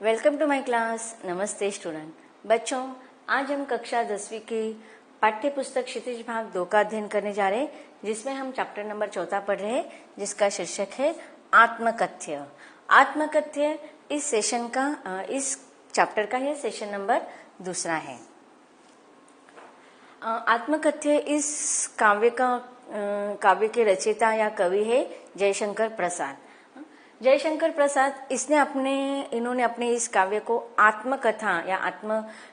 Welcome to my class. नमस्ते student. बच्चों, आज हम कक्षा 10वीं की पाठ्य पुस्तक क्षितिज भाग 2 का अध्ययन करने जा रहे हैं, जिसमें हम चैप्टर नंबर 14 पढ़ रहे हैं, जिसका शीर्षक है आत्मकथ्य। आत्मकथ्य इस सेशन का इस चैप्टर का यह सेशन नंबर 2 है। आत्मकथ्य इस काव्य के रचयिता या कवि है जयशंकर प्रसाद। जयशंकर प्रसाद इन्होंने अपने इस काव्य को आत्मकथा या आत्म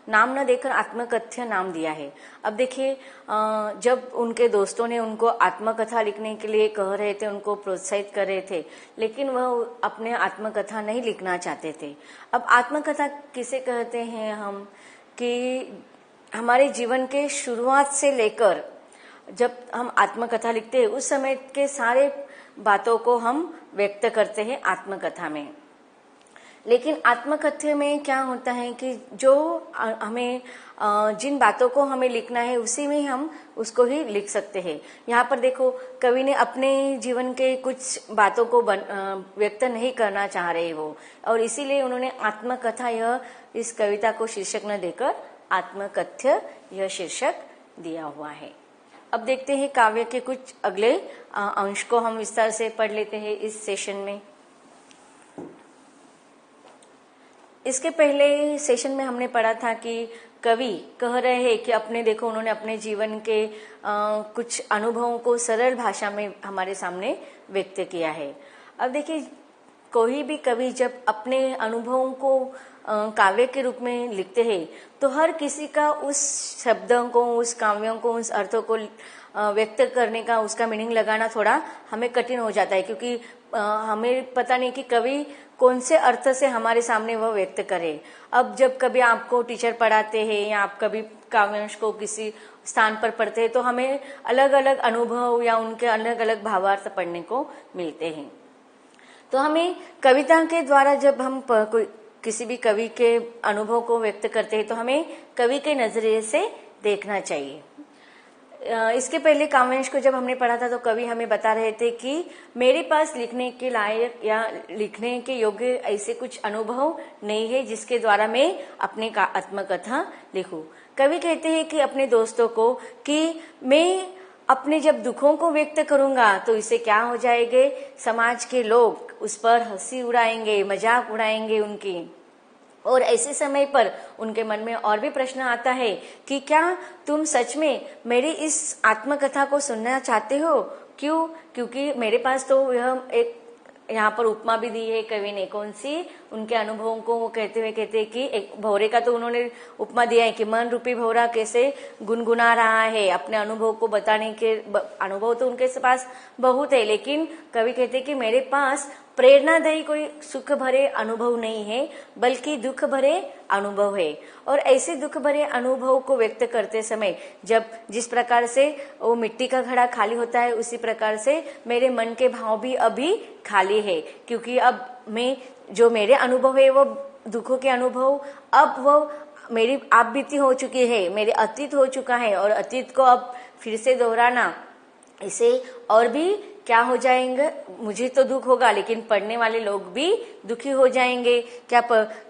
नाम न देकर आत्मकथ्य नाम दिया है। अब देखिए, जब उनके दोस्तों ने उनको आत्मकथा लिखने के लिए कह रहे थे, उनको प्रोत्साहित कर रहे थे, लेकिन वह अपने आत्मकथा नहीं लिखना चाहते थे। अब आत्मकथा किसे कहते हैं हम, कि हमारे जीवन के शुरुआत से लेकर जब हम आत्मकथा लिखते हैं उस समय के सारे बातों को हम व्यक्त करते हैं आत्मकथा में। लेकिन आत्मकथ्य में क्या होता है कि जो हमें जिन बातों को हमें लिखना है उसी में हम उसको ही लिख सकते हैं। यहाँ पर देखो, कवि ने अपने जीवन के कुछ बातों को व्यक्त नहीं करना चाह रहे वो, और इसीलिए उन्होंने आत्मकथा इस कविता को शीर्षक न देकर आत्मकथ्य यह शीर्षक दिया हुआ है। अब देखते हैं काव्य के कुछ अगले अंश को हम विस्तार से पढ़ लेते हैं इस सेशन में। इसके पहले सेशन में हमने पढ़ा था कि कवि कह रहे हैं कि उन्होंने अपने जीवन के कुछ अनुभवों को सरल भाषा में हमारे सामने व्यक्त किया है। अब देखिए, कोई भी कवि जब अपने अनुभवों को काव्य के रूप में लिखते हैं तो हर किसी का उस शब्दों को, उस काव्यों को, उस अर्थों को व्यक्त करने का, उसका मीनिंग लगाना थोड़ा हमें कठिन हो जाता है, क्योंकि हमें पता नहीं कि कवि कौन से अर्थ से हमारे सामने वह व्यक्त करे। अब जब कभी आपको टीचर पढ़ाते हैं या आप कभी काव्यांश को किसी स्थान पर पढ़ते हैं तो हमें अलग अलग अनुभव या उनके अलग अलग भावार्थ पढ़ने को मिलते हैं। तो हमें कविता के द्वारा जब हम किसी भी कवि के अनुभव को व्यक्त करते हैं तो हमें कवि के नजरिए से देखना चाहिए। इसके पहले काव्यांश को जब हमने पढ़ा था तो कवि हमें बता रहे थे कि मेरे पास लिखने के लायक या लिखने के योग्य ऐसे कुछ अनुभव नहीं है जिसके द्वारा मैं अपने आत्मकथा लिखूं। कवि कहते हैं कि अपने दोस्तों को कि मैं अपने जब दुखों को व्यक्त करूंगा तो इससे क्या हो जाएंगे, समाज के लोग उस पर हंसी उड़ाएंगे, मजाक उड़ाएंगे उनकी। और ऐसे समय पर उनके मन में और भी प्रश्न आता है कि क्या तुम सच में मेरी इस आत्मकथा को सुनना चाहते हो? क्यों? क्योंकि मेरे पास तो यह एक यहाँ पर उपमा भी दी है कवि ने। कौन सी? उनके अनुभवों को वो कहते हैं कि एक भौरे का तो उन्होंने उपमा दिया है कि मन रूपी भौरा कैसे गुनगुना रहा है अपने अनुभव को बताने के। अनुभव तो उनके पास बहुत है, लेकिन कवि कहते हैं कि मेरे पास प्रेरणादायी कोई सुख भरे अनुभव नहीं है, बल्कि दुख भरे अनुभव है। और ऐसे दुख भरे अनुभव को व्यक्त करते समय जब जिस प्रकार से वो मिट्टी का घड़ा खाली होता है, उसी प्रकार से मेरे मन के भाव भी अभी खाली है, क्योंकि अब मैं जो मेरे अनुभव है वो दुखों के अनुभव अब वो मेरी आप बीती हो चुकी है, मेरे अतीत हो चुका है, और अतीत को अब फिर से दोहराना इसे और भी क्या हो जाएंगे, मुझे तो दुख होगा लेकिन पढ़ने वाले लोग भी दुखी हो जाएंगे। क्या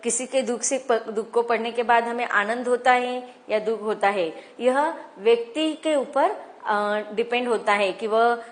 किसी के दुख को पढ़ने के बाद हमें आनंद होता है या दुख होता है? यह व्यक्ति के ऊपर डिपेंड होता है कि वह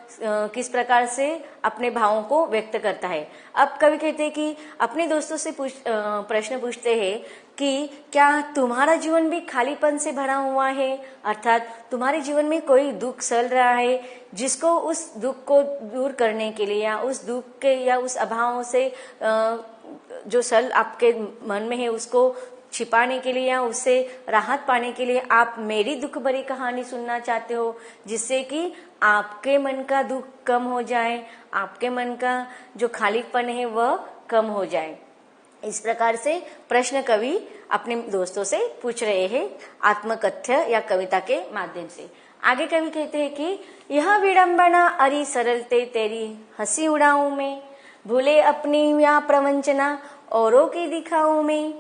किस प्रकार से अपने भावों को व्यक्त करता है। अब कवि कहते हैं कि अपने दोस्तों से प्रश्न पूछते हैं कि क्या तुम्हारा जीवन भी खालीपन से भरा हुआ है, अर्थात तुम्हारे जीवन में कोई दुख चल रहा है जिसको उस दुख को दूर करने के लिए या उस दुख के या उस अभाव से जो सल आपके मन में है उसको छिपाने के लिए या उससे राहत पाने के लिए आप मेरी दुख भरी कहानी सुनना चाहते हो, जिससे कि आपके मन का दुख कम हो जाए, आपके मन का जो खालीपन है वह कम हो जाए। इस प्रकार से प्रश्न कवि अपने दोस्तों से पूछ रहे हैं आत्मकथ्य या कविता के माध्यम से। आगे कवि कहते हैं कि यह विडंबना अरी सरलते तेरी हंसी उड़ाऊं मैं, भूले अपनी या प्रवंचना औरों की दिखाऊं मैं,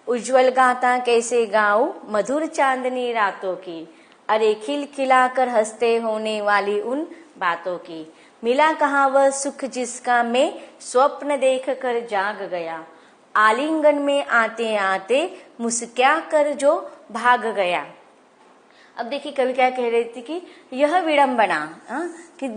उज्जवल गाता कैसे गाऊं मधुर चांदनी रातों की, अरे खिल खिलाकर हंसते होने वाली उन बातों की, मिला कहाँ वह सुख जिसका मैं स्वप्न देख कर जाग गया, आलिंगन में आते आते मुस्कुरा कर जो भाग गया। अब देखिए कवि क्या कह रही थी कि यह विडंबना, कि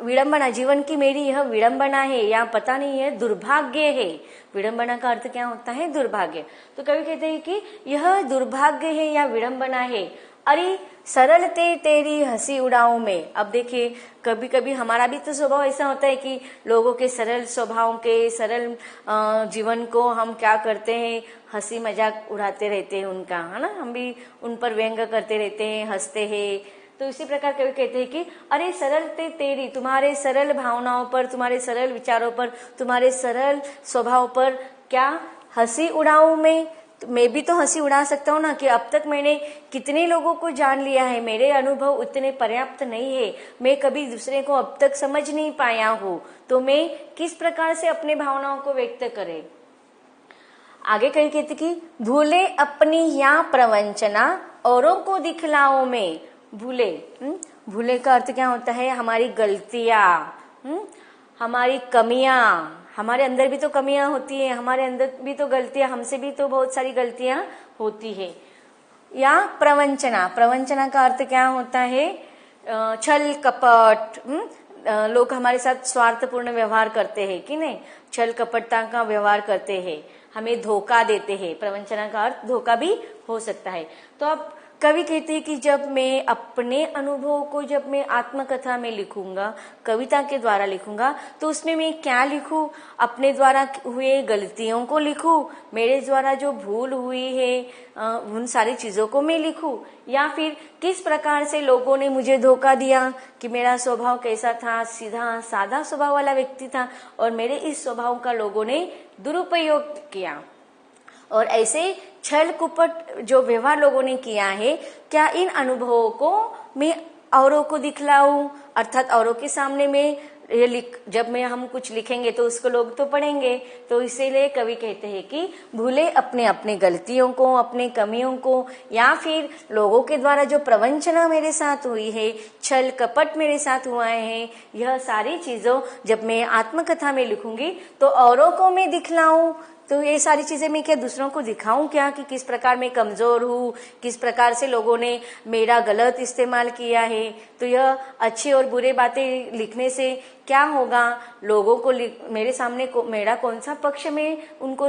विडंबना जीवन की मेरी यह विडंबना है, या पता नहीं है दुर्भाग्य है। विडंबना का अर्थ क्या होता है? दुर्भाग्य। तो कवि कहते हैं कि यह दुर्भाग्य है या विडंबना है। अरे सरलते तेरी हंसी उड़ाऊं में। अब देखिए कभी कभी हमारा भी तो स्वभाव ऐसा होता है कि लोगों के सरल स्वभाव के, सरल जीवन को हम क्या करते हैं, हंसी मजाक उड़ाते रहते हैं उनका, है ना। हम भी उन पर व्यंग करते रहते हैं, हंसते हैं। तो इसी प्रकार कवि कहते हैं कि अरे सरलते तेरी, तुम्हारे सरल भावनाओं पर, तुम्हारे सरल विचारों पर, तुम्हारे सरल स्वभाव पर क्या हंसी उड़ाऊं मैं भी तो हंसी उड़ा सकता हूँ ना, कि अब तक मैंने कितने लोगों को जान लिया है, मेरे अनुभव उतने पर्याप्त नहीं है, मैं कभी दूसरे को अब तक समझ नहीं पाया हूँ, तो मैं किस प्रकार से अपने भावनाओं को व्यक्त करे। आगे कहीं कहते कि भूले अपनी या प्रवंचना औरों को दिखलाओ में। भूले का अर्थ क्या होता है? हमारी गलतियां, हमारी कमियां। हमारे अंदर भी तो कमियां होती है, हमारे अंदर भी तो गलतियां, हमसे भी तो बहुत सारी गलतियां होती है। या प्रवंचना का अर्थ क्या होता है? छल कपट। लोग हमारे साथ स्वार्थपूर्ण व्यवहार करते हैं कि नहीं, छल कपटता का व्यवहार करते हैं, हमें धोखा देते हैं। प्रवंचना का अर्थ धोखा भी हो सकता है। तो अब कवि कहते हैं कि जब मैं अपने अनुभव को, जब मैं आत्मकथा में लिखूंगा, कविता के द्वारा लिखूंगा, तो उसमें मैं क्या लिखूं? अपने द्वारा हुए गलतियों को लिखूं, मेरे द्वारा जो भूल हुई है उन सारी चीजों को मैं लिखूं, या फिर किस प्रकार से लोगों ने मुझे धोखा दिया, कि मेरा स्वभाव कैसा था, सीधा सादा स्वभाव वाला व्यक्ति था, और मेरे इस स्वभाव का लोगों ने दुरुपयोग किया, और ऐसे छल कुपट जो व्यवहार लोगों ने किया है, क्या इन अनुभवों को मैं औरों को दिखलाऊं? अर्थात औरों के सामने में जब मैं हम कुछ लिखेंगे तो उसको लोग तो पढ़ेंगे। तो इसीलिए कवि कहते हैं कि भूले अपने गलतियों को, अपने कमियों को, या फिर लोगों के द्वारा जो प्रवंचना मेरे साथ हुई है, छल कपट मेरे साथ हुआ है, यह सारी चीजों जब मैं आत्मकथा में लिखूंगी तो औरों को मैं दिखलाऊं। तो ये सारी चीजें मैं क्या दूसरों को दिखाऊं क्या, कि किस प्रकार मैं कमजोर हूँ, किस प्रकार से लोगों ने मेरा गलत इस्तेमाल किया है। तो यह अच्छी और बुरे बातें लिखने से क्या होगा? लोगों को मेरे सामने मेरा कौन सा पक्ष में उनको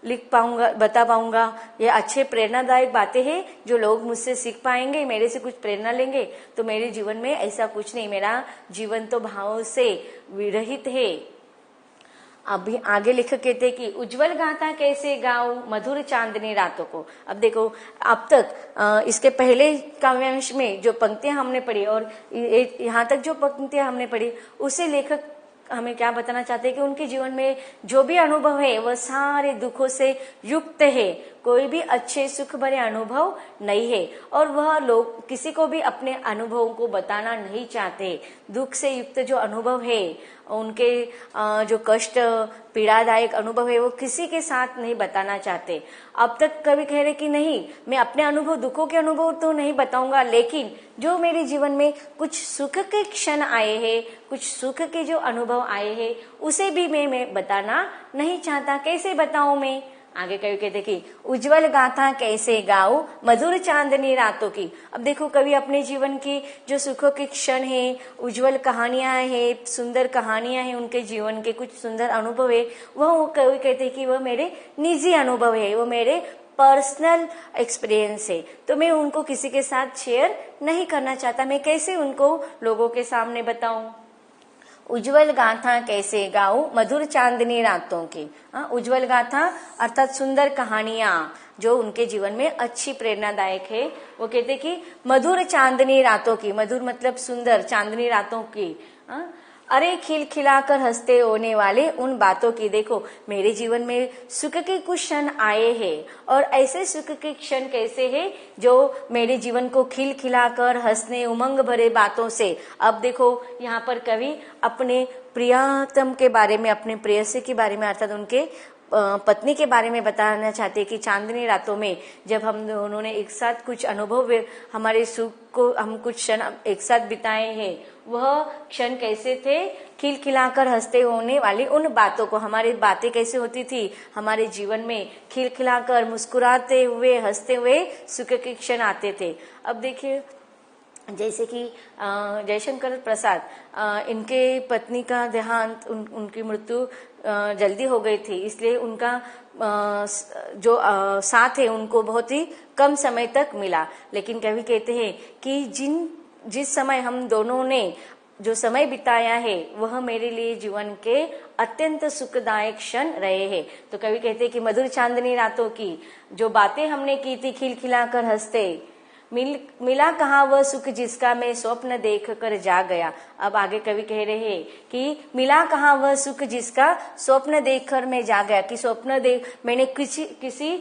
लिख पाऊंगा, बता पाऊंगा। ये अच्छे प्रेरणादायक बातें हैं जो लोग मुझसे सीख पाएंगे, मेरे से कुछ प्रेरणा लेंगे। तो मेरे जीवन में ऐसा कुछ नहीं, मेरा जीवन तो भाव से विरहित है। अभी आगे लेखक कहते कि उज्जवल गाथा कैसे गाऊं मधुर चांदनी रातों को। अब देखो, अब तक इसके पहले काव्यांश में जो पंक्तियां हमने पढ़ी और यहाँ तक जो पंक्तियां हमने पढ़ी, उसे लेखक हमें क्या बताना चाहते हैं कि उनके जीवन में जो भी अनुभव है वह सारे दुखों से युक्त है, कोई भी अच्छे सुख भरे अनुभव नहीं है, और वह लोग किसी को भी अपने अनुभवों को बताना नहीं चाहते। दुख से युक्त जो अनुभव है, उनके जो कष्ट पीड़ादायक अनुभव है, वो किसी के साथ नहीं बताना चाहते। अब तक कभी कह रहे कि नहीं, मैं अपने अनुभव, दुखों के अनुभव तो नहीं बताऊंगा, लेकिन जो मेरे जीवन में कुछ सुख के क्षण आए हैं, कुछ सुख के जो अनुभव आए हैं, उसे भी मैं बताना नहीं चाहता। कैसे बताऊं मैं? आगे कवि कहते कि उज्जवल गाथा कैसे गाऊं मधुर चांदनी रातों की। अब देखो, कवि अपने जीवन की जो सुखों के क्षण है, उज्जवल कहानियां हैं, सुंदर कहानियां हैं, उनके जीवन के कुछ सुंदर अनुभव है, वह कवि कहते कि वह मेरे निजी अनुभव है, वो मेरे पर्सनल एक्सपीरियंस है, तो मैं उनको किसी के साथ शेयर नहीं करना चाहता। मैं कैसे उनको लोगों के सामने बताऊं? उज्जवल गाथा कैसे गाऊं मधुर चांदनी रातों की। उज्जवल गाथा अर्थात सुंदर कहानियां जो उनके जीवन में अच्छी प्रेरणादायक है, वो कहते कि मधुर चांदनी रातों की। मधुर मतलब सुंदर, चांदनी रातों की। अरे खिलखिलाकर हंसते होने वाले उन बातों की। देखो, मेरे जीवन में सुख के कुछ क्षण आए हैं, और ऐसे सुख के क्षण कैसे हैं जो मेरे जीवन को खिलखिलाकर हंसने, उमंग भरे बातों से। अब देखो, यहाँ पर कवि अपने प्रियतम के बारे में, अपने प्रेयसी के बारे में, अर्थात उनके पत्नी के बारे में बताना चाहते हैं कि चांदनी रातों में जब हम दोनों ने एक साथ कुछ अनुभव, हमारे सुख को हम कुछ क्षण एक साथ बिताए हैं, वह क्षण कैसे थे, खिलखिलाकर हंसते होने वाली उन बातों को, हमारी बातें कैसे होती थी हमारे जीवन में, खिलखिलाकर मुस्कुराते हुए हंसते हुए सुख के क्षण आते थे। अब देखिए जैसे कि जयशंकर प्रसाद, इनके पत्नी का देहांत, उनकी मृत्यु जल्दी हो गई थी, इसलिए उनका जो साथ है उनको बहुत ही कम समय तक मिला। लेकिन कवि कहते हैं कि जिस समय हम दोनों ने जो समय बिताया है वह मेरे लिए जीवन के अत्यंत सुखदायक क्षण रहे हैं। तो कवि कहते हैं कि मधुर चांदनी रातों की जो बातें हमने की थी खिलखिलाकर हंसते, मिला कहाँ वह सुख जिसका मैं स्वप्न देख कर जा गया। अब आगे कवि कह रहे हैं कि मिला कहाँ वह सुख जिसका स्वप्न देख कर मैं जा गया, कि स्वप्न देख मैंने किसी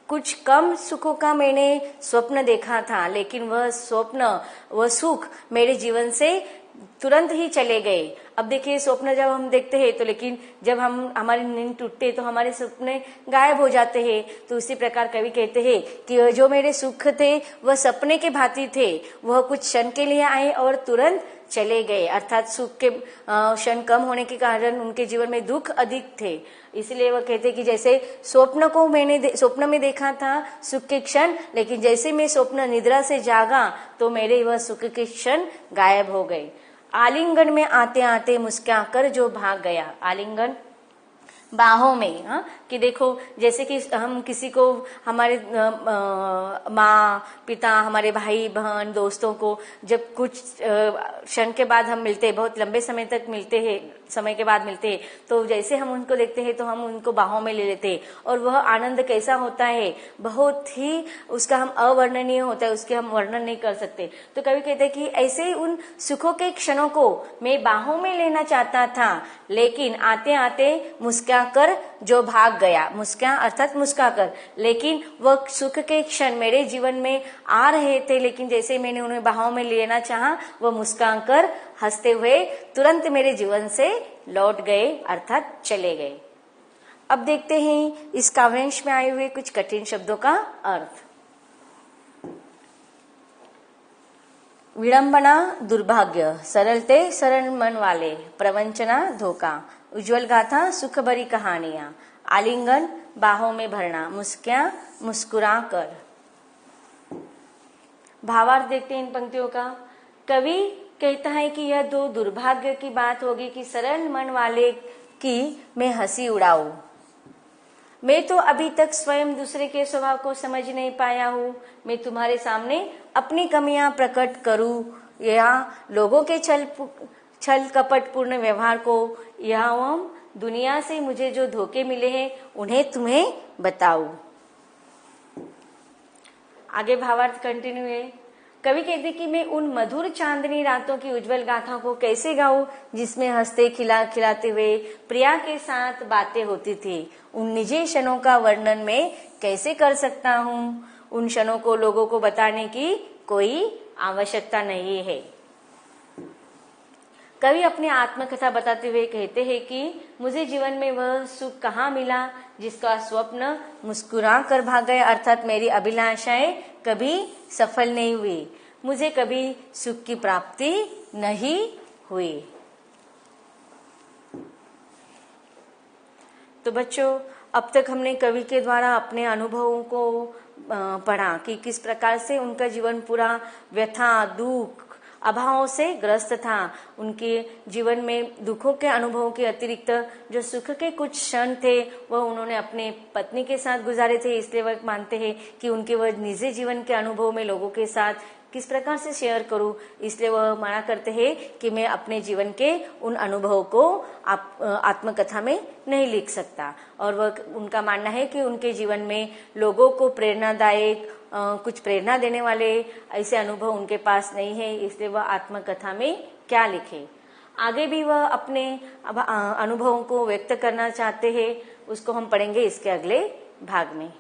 कुछ कम सुखों का मैंने स्वप्न देखा था, लेकिन वह स्वप्न, वह सुख मेरे जीवन से तुरंत ही चले गए। अब देखिए स्वप्न जब हम देखते हैं तो, लेकिन जब हम हमारी नींद टूटते तो हमारे सपने गायब हो जाते हैं। तो उसी प्रकार कवि कहते हैं कि जो मेरे सुख थे वह सपने के भांति थे, वह कुछ क्षण के लिए आए और तुरंत चले गए। अर्थात सुख के क्षण कम होने के कारण उनके जीवन में दुख अधिक थे। इसलिए वह कहते कि जैसे स्वप्न को मैंने स्वप्न में देखा था सुख के क्षण, लेकिन जैसे मैं स्वप्न निद्रा से जागा तो मेरे वह सुख के क्षण गायब हो गए। आलिंगन में आते आते मुस्कुराकर जो भाग गया, आलिंगन बाहों में, हाँ, कि देखो जैसे कि हम किसी को, हमारे माँ पिता, हमारे भाई बहन, दोस्तों को जब कुछ क्षण के बाद हम मिलते हैं, बहुत लंबे समय तक मिलते हैं, समय के बाद मिलते हैं, तो जैसे हम उनको देखते हैं तो हम उनको बाहों में ले लेते हैं और वह आनंद कैसा होता है, बहुत ही उसका हम अवर्णनीय होता है, उसके हम वर्णन नहीं कर सकते। तो कवि कहते हैं कि ऐसे ही उन सुखों के क्षणों को मैं बाहों में लेना चाहता था, लेकिन आते आते मुस्कुराकर जो भाग गया, मुस्कुरा अर्थात मुस्कुराकर, लेकिन वह सुख के क्षण मेरे जीवन में आ रहे थे, लेकिन जैसे मैंने उन्हें बाहों में लेना चाहा वह मुस्कुराकर हंसते हुए तुरंत मेरे जीवन से लौट गए, अर्थात चले गए। अब देखते हैं इस काव्यांश में आए हुए कुछ कठिन शब्दों का अर्थ। विडंबना दुर्भाग्य, सरलते सरल मन वाले, प्रवंचना धोखा, उज्जवल गाथा सुख भरी कहानियां, आलिंगन बाहों में भरना, मुस्कुरा कर। भावार्थ देखते हैं इन पंक्तियों का। कवि कहता है कि यह दो दुर्भाग्य की बात होगी कि सरल मन वाले की मैं हंसी उड़ाऊं। मैं तो अभी तक स्वयं दूसरे के स्वभाव को समझ नहीं पाया हूँ। मैं तुम्हारे सामने अपनी कमियां प्रकट करूं या लोगों के छल कपट पूर्ण व्यवहार को, या दुनिया से मुझे जो धोखे मिले हैं उन्हें तुम्हें बताऊं। आगे भावार्थ कंटिन्यू है। कवि कहते कि मैं उन मधुर चांदनी रातों की उज्जवल गाथा को कैसे गाऊं जिसमें हंसते खिलाते हुए प्रिया के साथ बातें होती थी। उन निजी क्षणों का वर्णन मैं कैसे कर सकता हूँ। उन क्षणों को लोगों को बताने की कोई आवश्यकता नहीं है। कवि अपनी आत्मकथा बताते हुए कहते हैं कि मुझे जीवन में वह सुख कहाँ मिला जिसका स्वप्न मुस्कुरा कर भाग गया, अर्थात मेरी अभिलाषाएं कभी सफल नहीं हुई, मुझे कभी सुख की प्राप्ति नहीं हुई। तो बच्चों, अब तक हमने कवि के द्वारा अपने अनुभवों को पढ़ा कि किस प्रकार से उनका जीवन पूरा व्यथा, दुख, अभावों से ग्रस्त था। उनके जीवन में दुखों के अनुभवों के अतिरिक्त जो सुख के कुछ क्षण थे वह उन्होंने अपने पत्नी के साथ गुजारे थे। इसलिए वह मानते हैं कि उनके वह निजी जीवन के अनुभव में लोगों के साथ किस प्रकार से शेयर करूं, इसलिए वह मना करते हैं कि मैं अपने जीवन के उन अनुभवों को आत्मकथा में नहीं लिख सकता। और वह उनका मानना है कि उनके जीवन में लोगों को प्रेरणादायक, कुछ प्रेरणा देने वाले ऐसे अनुभव उनके पास नहीं है, इसलिए वह आत्मकथा में क्या लिखे। आगे भी वह अपने अनुभवों को व्यक्त करना चाहते हैं, उसको हम पढ़ेंगे इसके अगले भाग में।